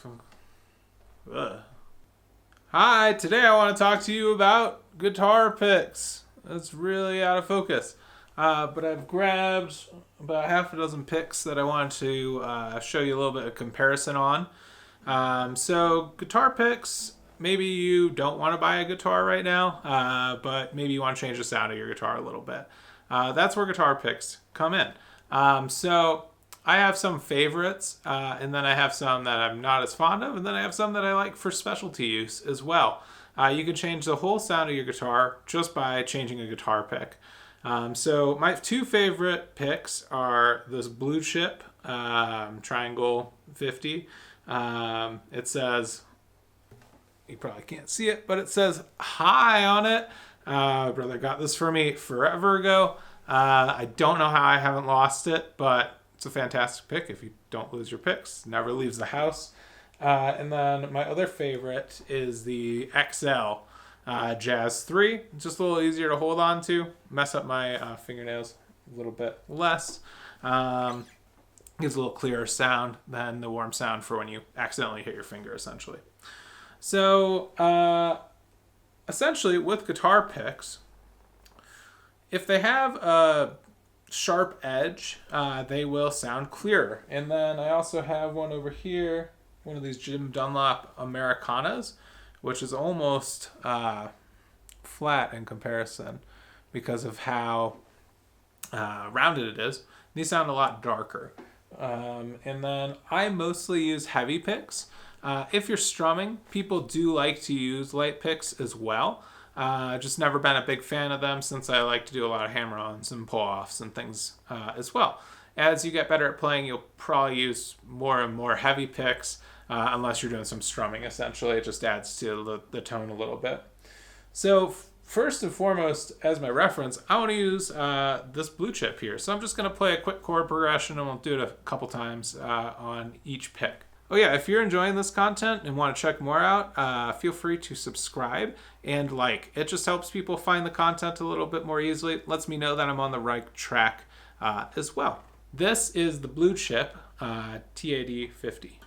Ugh. Hi, today I want to talk to you about guitar picks. That's really out of focus. But I've grabbed about half a dozen picks that I wanted to show you a little bit of comparison on. So guitar picks, maybe you don't want to buy a guitar right now, but maybe you want to change the sound of your guitar a little bit. That's where guitar picks come in. So I have some favorites, and then I have some that I'm not as fond of, and then I have some that I like for specialty use as well. You can change the whole sound of your guitar just by changing a guitar pick. So my two favorite picks are this Blue Chip Triangle 50. It says, you probably can't see it, but it says hi on it. Brother got this for me forever ago. I don't know how I haven't lost it, but it's a fantastic pick if you don't lose your picks. Never leaves the house. And then my other favorite is the XL Jazz 3. Just a little easier to hold on to. Mess up my fingernails a little bit less. Gives a little clearer sound than the warm sound for when you accidentally hit your finger, essentially. So, essentially, with guitar picks, if they have a sharp edge, they will sound clearer. And then I also have one over here, one of these Jim Dunlop Americanas, which is almost flat in comparison because of how rounded it is. These sound a lot darker. And then I mostly use heavy picks. If you're strumming, people do like to use light picks as well. Just never been a big fan of them since I like to do a lot of hammer-ons and pull-offs and things as well. As you get better at playing, you'll probably use more and more heavy picks unless you're doing some strumming, essentially. It just adds to the tone a little bit. So first and foremost, as my reference, I want to use this Blue Chip here. So I'm just going to play a quick chord progression, and we'll do it a couple times on each pick. Oh yeah, if you're enjoying this content and want to check more out, feel free to subscribe and like. It just helps people find the content a little bit more easily. It lets me know that I'm on the right track as well. This is the Blue Chip TAD 50.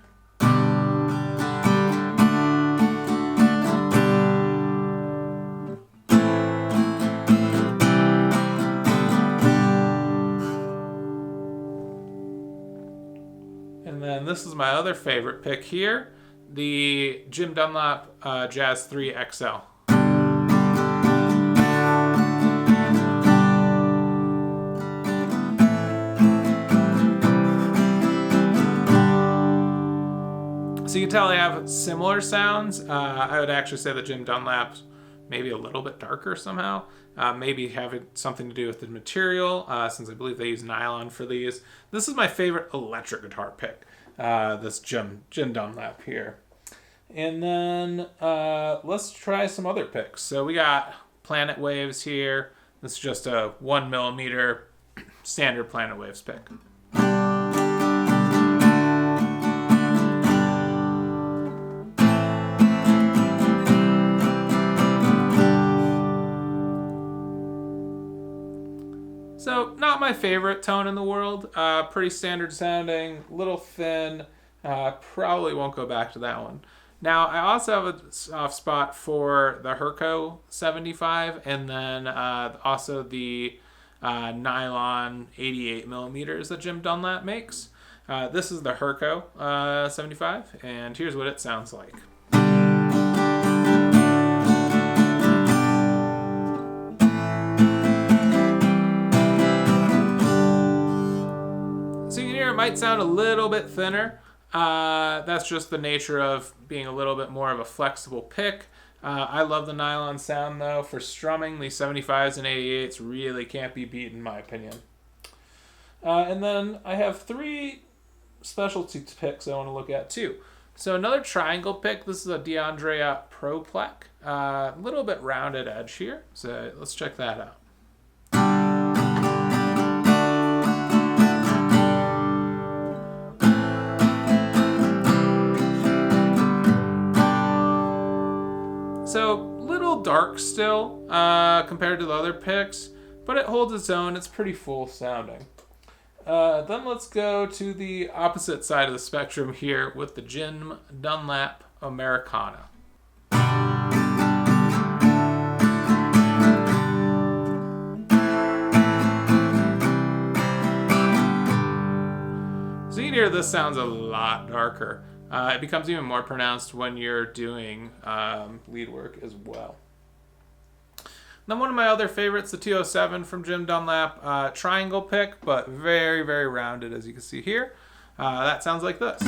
And then this is my other favorite pick here, the Jim Dunlop Jazz 3 XL. So you can tell they have similar sounds. I would actually say the Jim Dunlop's maybe a little bit darker somehow. Maybe having something to do with the material, since I believe they use nylon for these. This is my favorite electric guitar pick, this Jim Dunlop here. And then let's try some other picks. So we got Planet Waves here. This is just a 1mm standard Planet Waves pick. So not my favorite tone in the world. Pretty standard sounding, little thin. Probably won't go back to that one. Now I also have a soft spot for the Herco 75, and then also the nylon 88mm that Jim Dunlop makes. This is the Herco 75, and here's what it sounds like. It might sound a little bit thinner. That's just the nature of being a little bit more of a flexible pick. I love the nylon sound though. For strumming, these 75s and 88s really can't be beat in my opinion. And then I have three specialty picks I want to look at too. So another triangle pick. This is a DeAndrea Pro Plec. A little bit rounded edge here. So let's check that out. So, little dark still compared to the other picks, but it holds its own. It's pretty full sounding. Then let's go to the opposite side of the spectrum here with the Jim Dunlop Americana. So you can hear this sounds a lot darker. It becomes even more pronounced when you're doing lead work as well. Then one of my other favorites, the 207 from Jim Dunlop, triangle pick, but very, very rounded, as you can see here. That sounds like this.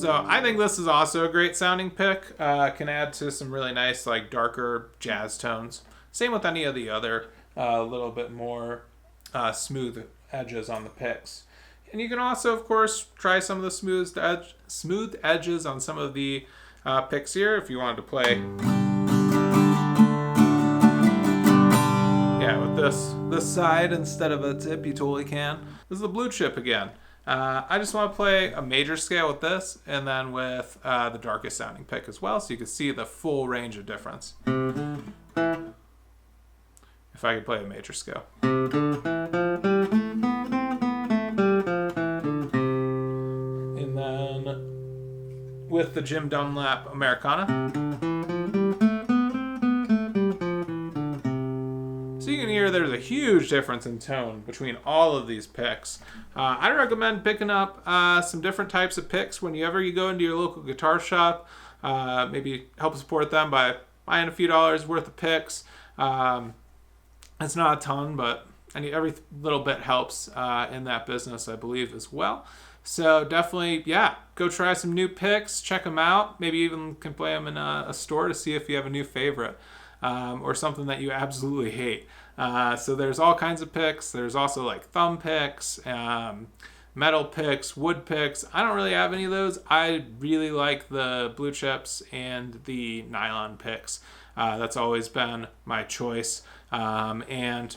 So I think this is also a great sounding pick. Can add to some really nice, like, darker jazz tones. Same with any of the other little bit more smooth edges on the picks. And you can also, of course, try some of the smooth edges on some of the picks here if you wanted to play. Yeah, with this side instead of a tip, you totally can. This is the blue chip again. I just want to play a major scale with this and then with the darkest sounding pick as well, so you can see the full range of difference. If I could play a major scale. And then with the Jim Dunlop Americana. So you can hear there's a huge difference in tone between all of these picks. I'd recommend picking up some different types of picks whenever you go into your local guitar shop. Maybe help support them by buying a few dollars worth of picks. It's not a ton, but every little bit helps in that business, I believe, as well. So definitely, yeah, go try some new picks, check them out. Maybe even can play them in a store to see if you have a new favorite or something that you absolutely hate. So there's all kinds of picks. There's also like thumb picks, metal picks, wood picks. I don't really have any of those. I really like the blue chips and the nylon picks. That's always been my choice. And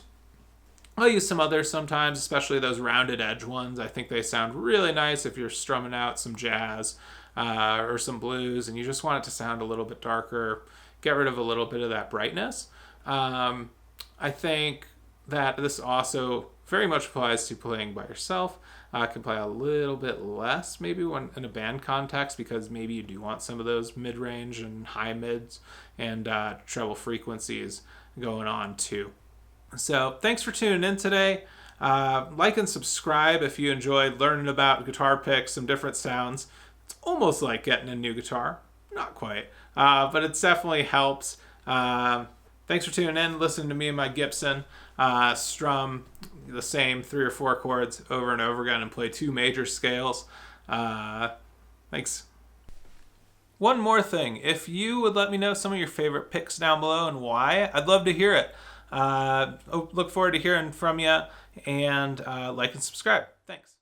I'll use some others sometimes, especially those rounded edge ones. I think they sound really nice if you're strumming out some jazz or some blues and you just want it to sound a little bit darker, get rid of a little bit of that brightness. I think that this also very much applies to playing by yourself. Can play a little bit less maybe when in a band context, because maybe you do want some of those mid-range and high mids and treble frequencies going on too. So thanks for tuning in today. Like and subscribe if you enjoyed learning about guitar picks, some different sounds. It's almost like getting a new guitar. Not quite, but it definitely helps. Thanks for tuning in, listening to me and my Gibson strum the same 3 or 4 chords over and over again and play 2 major scales. Thanks. One more thing, if you would let me know some of your favorite picks down below and why, I'd love to hear it. Look forward to hearing from you, and like and subscribe. Thanks.